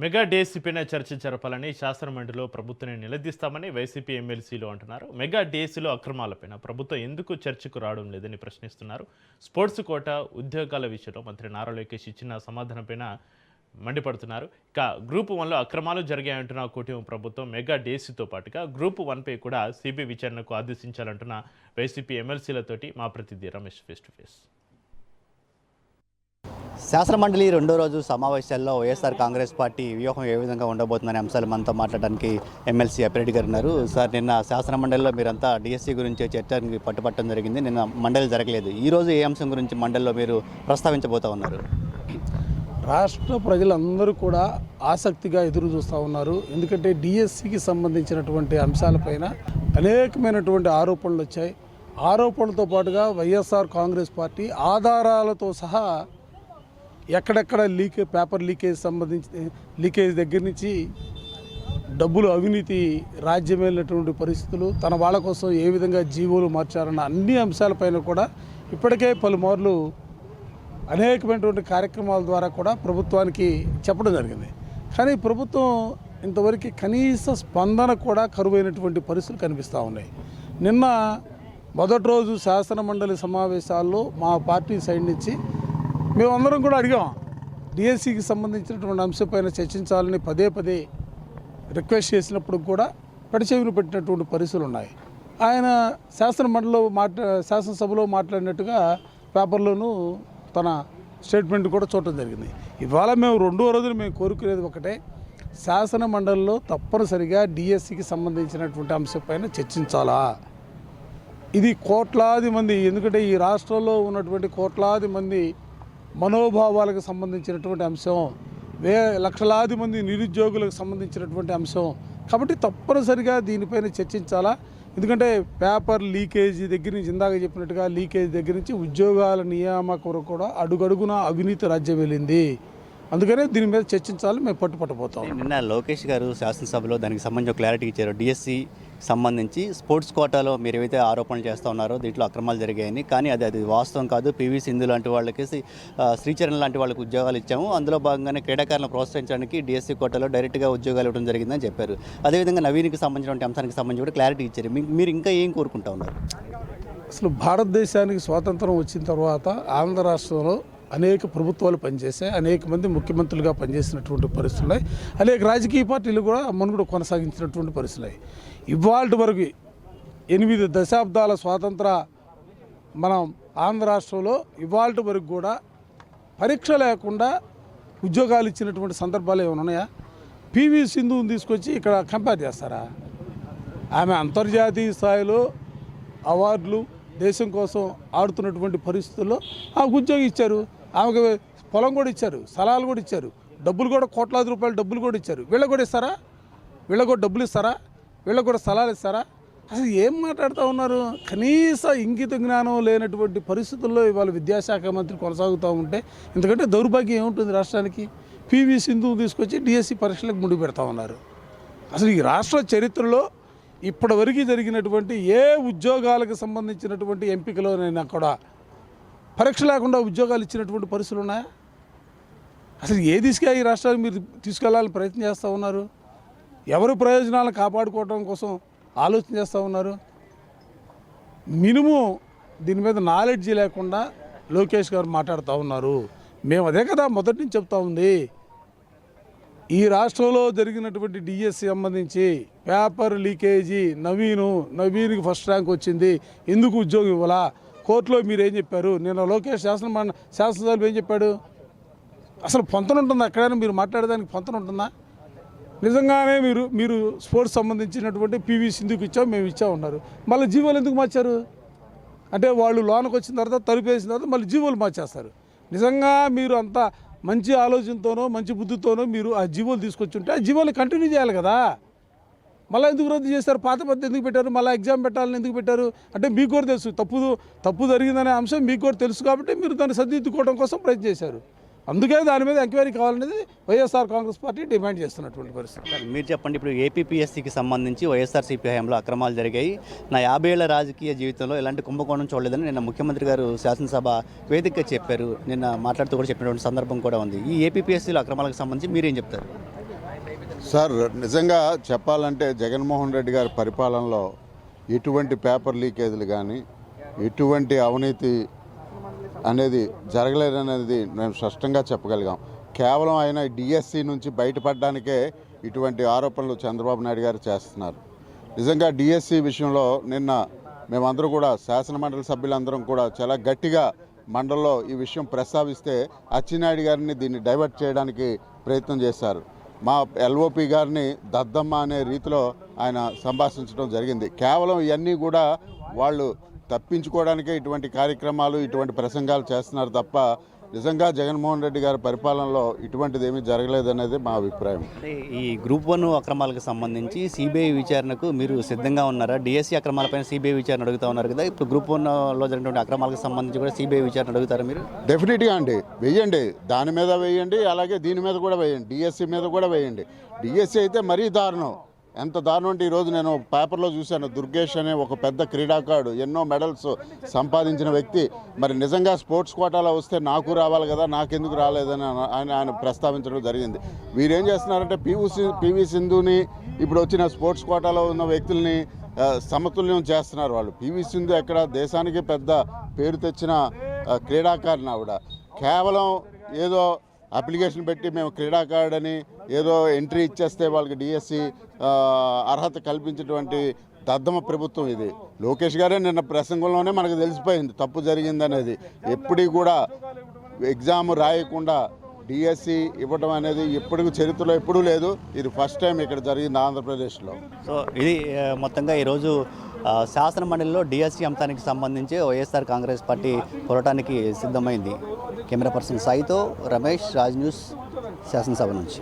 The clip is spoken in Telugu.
మెగా డీఎస్సీపైన చర్చ జరపాలని శాసనమండలిలో ప్రభుత్వాన్ని నిలదీస్తామని వైసీపీ ఎమ్మెల్సీలు అంటున్నారు. మెగా డీఎస్సీలో అక్రమాలపైన ప్రభుత్వం ఎందుకు చర్చకు రావడం లేదని ప్రశ్నిస్తున్నారు. స్పోర్ట్స్ కోట ఉద్యోగాల విషయంలో మంత్రి నారా లోకేష్ ఇచ్చిన సమాధానంపైన మండిపడుతున్నారు. ఇక గ్రూప్ 1లో అక్రమాలు జరిగాయంటున్న కూటమి ప్రభుత్వం మెగా డీఎస్సీతో పాటుగా గ్రూప్ 1పై కూడా సిబిఐ విచారణకు ఆదేశించాలంటున్న వైసీపీ ఎమ్మెల్సీలతోటి మా ప్రతినిధి రమేష్ ఫేస్ టు ఫేస్. శాసనమండలి రెండో రోజు సమావేశాల్లో వైఎస్ఆర్ కాంగ్రెస్ పార్టీ వ్యూహం ఏ విధంగా ఉండబోతుందనే అంశాలు మనతో మాట్లాడడానికి ఎమ్మెల్సీ అప్పిరెడ్డి గారు ఉన్నారు. సార్, నిన్న శాసనమండలిలో మీరంతా డిఎస్సీ గురించి చర్చకి పట్టుపట్టడం జరిగింది. నిన్న మండలి జరగలేదు. ఈరోజు ఏ అంశం గురించి మండలిలో మీరు ప్రస్తావించబోతూ ఉన్నారు? రాష్ట్ర ప్రజలందరూ కూడా ఆసక్తిగా ఎదురు చూస్తూ ఉన్నారు. ఎందుకంటే డిఎస్సికి సంబంధించినటువంటి అంశాలపైన అనేకమైనటువంటి ఆరోపణలు వచ్చాయి. ఆరోపణలతో పాటుగా వైఎస్ఆర్ కాంగ్రెస్ పార్టీ ఆధారాలతో సహా ఎక్కడెక్కడ పేపర్ లీకేజ్ దగ్గర నుంచి డబ్బులు అవినీతి రాజ్యమైనటువంటి పరిస్థితులు, తన వాళ్ళ కోసం ఏ విధంగా జీవోలు మార్చారన్న అన్ని అంశాలపైన కూడా ఇప్పటికే పలుమార్లు అనేకమైనటువంటి కార్యక్రమాల ద్వారా కూడా ప్రభుత్వానికి చెప్పడం జరిగింది. కానీ ప్రభుత్వం ఇంతవరకు కనీస స్పందన కూడా కరువైనటువంటి పరిస్థితులు కనిపిస్తూ ఉన్నాయి. నిన్న మొదటి రోజు శాసనమండలి సమావేశాల్లో మా పార్టీ సైడ్ నుంచి మేమందరం కూడా అడిగాం, డిఎస్సికి సంబంధించినటువంటి అంశంపైన చర్చించాలని పదే పదే రిక్వెస్ట్ చేసినప్పుడు కూడా పెడచెవిని పెట్టినటువంటి పరిస్థితులు ఉన్నాయి. ఆయన శాసనసభలో మాట్లాడినట్టుగా పేపర్లోనూ తన స్టేట్మెంట్ కూడా చూడటం జరిగింది. ఇవాళ మేము రెండో రోజులు మేము కోరుకునేది ఒకటే, శాసనమండలిలో తప్పనిసరిగా డిఎస్సికి సంబంధించినటువంటి అంశంపైన చర్చించాలా. ఇది కోట్లాది మంది, ఎందుకంటే ఈ రాష్ట్రంలో ఉన్నటువంటి కోట్లాది మంది మనోభావాలకు సంబంధించినటువంటి అంశం, లక్షలాది మంది నిరుద్యోగులకు సంబంధించినటువంటి అంశం. కాబట్టి తప్పనిసరిగా దీనిపైన చర్చించాలా. ఎందుకంటే పేపర్ లీకేజీ దగ్గర నుంచి, ఇందాక చెప్పినట్టుగా లీకేజీ దగ్గర నుంచి ఉద్యోగాల నియామకం కూడా అడుగడుగున అవినీతి రాజ్యం వెళ్ళింది. అందుకనే దీని మీద చర్చించాలని మేము పట్టుపట్టబోతాం. నిన్న లోకేష్ గారు శాసనసభలో దానికి సంబంధించి క్లారిటీ ఇచ్చారు. డిఎస్సి సంబంధించి స్పోర్ట్స్ కోటాలో మీరు ఏవైతే ఆరోపణలు చేస్తూ ఉన్నారో దీంట్లో అక్రమాలు జరిగాయని, కానీ అది వాస్తవం కాదు. పివి సింధు లాంటి వాళ్ళకి, శ్రీచరణ్ లాంటి వాళ్ళకి ఉద్యోగాలు ఇచ్చాము. అందులో భాగంగానే క్రీడాకారులను ప్రోత్సహించడానికి డిఎస్సి కోటాలో డైరెక్ట్గా ఉద్యోగాలు ఇవ్వడం జరిగిందని చెప్పారు. అదేవిధంగా నవీన్కి సంబంధించిన అంశానికి సంబంధించి కూడా క్లారిటీ ఇచ్చారు. మీరు ఇంకా ఏం కోరుకుంటా ఉన్నారు? అసలు భారతదేశానికి స్వాతంత్రం వచ్చిన తర్వాత ఆంధ్ర రాష్ట్రంలో అనేక ప్రభుత్వాలు పనిచేశాయి, అనేక మంది ముఖ్యమంత్రులుగా పనిచేసినటువంటి పరిస్థితులు ఉన్నాయి, అనేక రాజకీయ పార్టీలు కూడా మనుగడ కొనసాగించినటువంటి పరిస్థితులు ఉన్నాయి. ఇవాళ వరకు 8 దశాబ్దాల స్వాతంత్ర మనం ఆంధ్ర రాష్ట్రంలో ఇవాళ వరకు కూడా పరీక్ష లేకుండా ఉద్యోగాలు ఇచ్చినటువంటి సందర్భాలు ఏమైనా ఉన్నాయా? పివి సింధుని తీసుకొచ్చి ఇక్కడ కంపేర్ చేస్తారా? ఆమె అంతర్జాతీయ స్థాయిలో అవార్డులు దేశం కోసం ఆడుతున్నటువంటి పరిస్థితుల్లో ఆమెకు ఉద్యోగం ఇచ్చారు, ఆమెకు పొలం కూడా ఇచ్చారు, స్థలాలు కూడా ఇచ్చారు, డబ్బులు కూడా కోట్లాది రూపాయలు డబ్బులు కూడా ఇచ్చారు. వీళ్ళకు కూడా ఇస్తారా? వీళ్ళకు కూడా డబ్బులు ఇస్తారా? వీళ్ళకు కూడా స్థలాలు ఇస్తారా? అసలు ఏం మాట్లాడుతూ ఉన్నారు? కనీస ఇంగిత జ్ఞానం లేనటువంటి పరిస్థితుల్లో ఇవాళ విద్యాశాఖ మంత్రి కొనసాగుతూ ఉంటే ఎందుకంటే దౌర్భాగ్యం ఏముంటుంది రాష్ట్రానికి? పివి సింధు తీసుకొచ్చి డిఎస్సి పరీక్షలకు ముడి పెడతా ఉన్నారు. అసలు ఈ రాష్ట్ర చరిత్రలో ఇప్పటివరకు జరిగినటువంటి ఏ ఉద్యోగాలకు సంబంధించినటువంటి ఎంపికలోనైనా కూడా పరీక్ష లేకుండా ఉద్యోగాలు ఇచ్చినటువంటి పరిస్థితులు ఉన్నాయా? అసలు ఏ దిశగా ఈ రాష్ట్రాన్ని మీరు తీసుకెళ్లాలని ప్రయత్నం చేస్తూ ఉన్నారు? ఎవరి ప్రయోజనాలను కాపాడుకోవడం కోసం ఆలోచన చేస్తూ ఉన్నారు? మినిమం దీని మీద నాలెడ్జీ లేకుండా లోకేష్ గారు మాట్లాడుతూ ఉన్నారు. మేము అదే కదా మొదటి నుంచి చెప్తా ఉంది, ఈ రాష్ట్రంలో జరిగినటువంటి డిఎస్సి సంబంధించి పేపర్ లీకేజీ, నవీన్కి ఫస్ట్ ర్యాంక్ వచ్చింది, ఎందుకు ఉద్యోగం ఇవ్వాలా? కోర్టులో మీరు ఏం చెప్పారు? నిన్న లోకేష్ శాసనసభలో ఏం చెప్పాడు? అసలు పొంతన ఉంటుందా? ఎక్కడైనా మీరు మాట్లాడేదానికి పొంతన ఉంటుందా? నిజంగానే మీరు స్పోర్ట్స్ సంబంధించినటువంటి పివి సింధుకి ఇచ్చాం, మేము ఇచ్చా ఉన్నారు, మళ్ళీ జీవోలు ఎందుకు మార్చారు? అంటే వాళ్ళు లోనకు వచ్చిన తర్వాత తలుపు వేసిన తర్వాత మళ్ళీ జీవోలు మార్చేస్తారు. నిజంగా మీరు అంత మంచి ఆలోచనతోనో మంచి బుద్ధితోనో మీరు ఆ జీవోలు తీసుకొచ్చి ఉంటే ఆ జీవోలు కంటిన్యూ చేయాలి కదా. మళ్ళీ ఎందుకు రద్దు చేశారు? పాత పద్ధతి ఎందుకు పెట్టారు? మళ్ళీ ఎగ్జామ్ పెట్టాలని ఎందుకు పెట్టారు? అంటే మీకు కూడా తెలుసు, తప్పు జరిగిందనే అంశం మీకు కూడా తెలుసు కాబట్టి మీరు దాన్ని సరిదిద్దుకోవడం కోసం ప్రయత్నం చేశారు. అందుకే దాని మీద ఎంక్వైరీ కావాలనేది వైఎస్ఆర్ కాంగ్రెస్ పార్టీ డిమాండ్ చేస్తున్నటువంటి పరిస్థితి. మీరు చెప్పండి, ఇప్పుడు ఏపీపీఎస్సీకి సంబంధించి వైఎస్ఆర్సీపీ హయాంలో అక్రమాలు జరిగాయి, నా 50 ఏళ్ల రాజకీయ జీవితంలో ఎలాంటి కుంభకోణం చూడలేదని నిన్న ముఖ్యమంత్రి గారు శాసనసభ వేదికగా చెప్పారు. నిన్న మాట్లాడుతూ కూడా చెప్పినటువంటి సందర్భం కూడా ఉంది. ఈ ఏపీపీఎస్సీలో అక్రమాలకు సంబంధించి మీరేం చెప్తారు? సార్ నిజంగా చెప్పాలంటే జగన్మోహన్ రెడ్డి గారి పరిపాలనలో ఎటువంటి పేపర్ లీకేజీలు కానీ ఎటువంటి అవినీతి అనేది జరగలేదనేది మేము స్పష్టంగా చెప్పగలిగాం. కేవలం ఆయన డిఎస్సి నుంచి బయటపడడానికే ఇటువంటి ఆరోపణలు చంద్రబాబు నాయుడు గారు చేస్తున్నారు. నిజంగా డిఎస్సి విషయంలో నిన్న మేమందరూ కూడా శాసనమండలి సభ్యులందరం కూడా చాలా గట్టిగా మండలిలో ఈ విషయం ప్రస్తావిస్తే అచ్చెన్నాయుడు గారిని దీన్ని డైవర్ట్ చేయడానికి ప్రయత్నం చేశారు. మా ఎల్ఓపి గారిని దద్దమ్మ అనే రీతిలో ఆయన సంభాషించడం జరిగింది. కేవలం ఇవన్నీ కూడా వాళ్ళు తప్పించుకోవడానికే ఇటువంటి కార్యక్రమాలు ఇటువంటి ప్రసంగాలు చేస్తున్నారు తప్ప నిజంగా జగన్మోహన్ రెడ్డి గారి పరిపాలనలో ఇటువంటిది ఏమీ జరగలేదనేది మా అభిప్రాయం. అంటే ఈ గ్రూప్ 1 అక్రమాలకు సంబంధించి సిబిఐ విచారణకు మీరు సిద్ధంగా ఉన్నారా? డిఎస్సి అక్రమాలపైన సిబిఐ విచారణ అడుగుతా ఉన్నారు కదా, ఇప్పుడు గ్రూప్ 1లో జరిగినటువంటి అక్రమాలకు సంబంధించి కూడా సిబిఐ విచారణ అడుగుతారా మీరు? డెఫినెట్గా అండి, వేయండి, దాని మీద వేయండి, అలాగే దీని మీద కూడా వేయండి, డిఎస్సి మీద కూడా వేయండి. డిఎస్సి అయితే మరీ దారుణం. ఎంత దారుణం అంటే ఈరోజు నేను పేపర్లో చూశాను, దుర్గేష్ అనే ఒక పెద్ద క్రీడాకారుడు, ఎన్నో మెడల్స్ సంపాదించిన వ్యక్తి, మరి నిజంగా స్పోర్ట్స్ కోటాలో వస్తే నాకు రావాలి కదా, నాకెందుకు రాలేదని ఆయన ప్రస్తావించడం జరిగింది. వీరేం చేస్తున్నారంటే పివి సింధుని ఇప్పుడు వచ్చిన స్పోర్ట్స్ కోటాలో ఉన్న వ్యక్తుల్ని సమతుల్యం చేస్తున్నారు. వాళ్ళు పివి సింధు ఎక్కడ దేశానికి పెద్ద పేరు తెచ్చిన క్రీడాకారిని ఆవిడ. కేవలం ఏదో అప్లికేషన్ పెట్టి మేము క్రీడాకారుడని ఏదో ఎంట్రీ ఇచ్చేస్తే వాళ్ళకి డిఎస్సి అర్హత కల్పించేటువంటి దద్దమ ప్రభుత్వం ఇది. లోకేష్ గారే నిన్న ప్రసంగంలోనే మనకు తెలిసిపోయింది తప్పు జరిగిందనేది. ఎప్పటికీ కూడా ఎగ్జామ్ రాయకుండా డిఎస్సి ఇవ్వడం అనేది ఎప్పటికీ చరిత్రలో ఎప్పుడూ లేదు. ఇది ఫస్ట్ టైం ఇక్కడ జరిగింది ఆంధ్రప్రదేశ్లో. సో ఇది మొత్తంగా ఈరోజు శాసన మండలిలో డిఎస్సి అంశానికి సంబంధించి వైఎస్ఆర్ కాంగ్రెస్ పార్టీ పోరాటానికి సిద్ధమైంది. కెమెరా పర్సన్ సాయితో రమేష్, రాజ్ న్యూస్, శాసనసభ నుంచి.